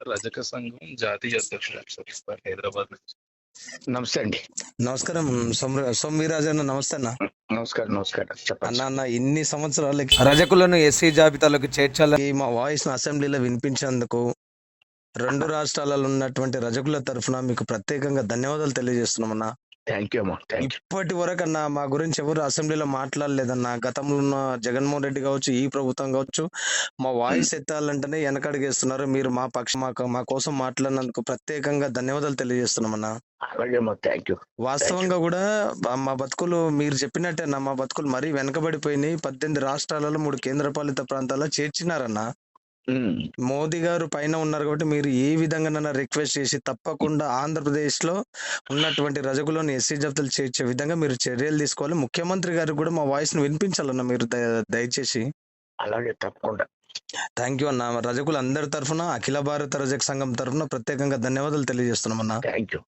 రజక సంఘం జాతీయ అధ్యక్షుడు సార్ హైదరాబాద్ నుంచి. నమస్తే అండి. నమస్కారం. సోమవీరాజు అన్న, నమస్తే అన్న. నమస్కారం చెప్పండి. అన్న ఇన్ని సంవత్సరాలకి రజకులను ఎస్సీ జాబితాలోకి చేర్చాలని మా వాయిస్ అసెంబ్లీలో వినిపించేందుకు 2 రాష్ట్రాలలో ఉన్నటువంటి రజకుల తరఫున మీకు ప్రత్యేకంగా ధన్యవాదాలు తెలియజేస్తున్నామన్నా. థ్యాంక్ యూ అమ్మా. ఇప్పటి వరకు అన్న మా గురించి ఎవరు అసెంబ్లీలో మాట్లాడలేదన్న. గతంలో ఉన్న జగన్మోహన్ రెడ్డి కావచ్చు, ఈ ప్రభుత్వం కావచ్చు, మా వాయిస్ ఎత్తాలంటేనే వెనకడుగేస్తున్నారు. మీరు మా కోసం మాట్లాడినందుకు ప్రత్యేకంగా ధన్యవాదాలు తెలియజేస్తున్నామన్నా. అలాగే అమ్మా, థ్యాంక్ యూ. వాస్తవంగా కూడా మా బతుకులు మీరు చెప్పినట్టేనా, మా బతుకులు మరీ వెనకబడిపోయినాయి. 18 రాష్ట్రాలలో 3 కేంద్రపాలిత ప్రాంతాల్లో చేర్చినారన్న. మోదీ గారు పైన ఉన్నారు కాబట్టి మీరు ఏ విధంగా రిక్వెస్ట్ చేసి తప్పకుండా ఆంధ్రప్రదేశ్ లో ఉన్నటువంటి రజకులను ఎస్సీ జాబితాలు చేర్చే విధంగా మీరు చర్యలు తీసుకోవాలి. ముఖ్యమంత్రి గారు కూడా మా వాయిస్ ను వినిపించాలన్న మీరు దయచేసి. అలాగే, తప్పకుండా. థ్యాంక్ యూ అన్న. రజకులు అందరి తరఫున, అఖిల భారత రజక సంఘం తరఫున ప్రత్యేకంగా ధన్యవాదాలు తెలియజేస్తున్నాం అన్న. Thank you.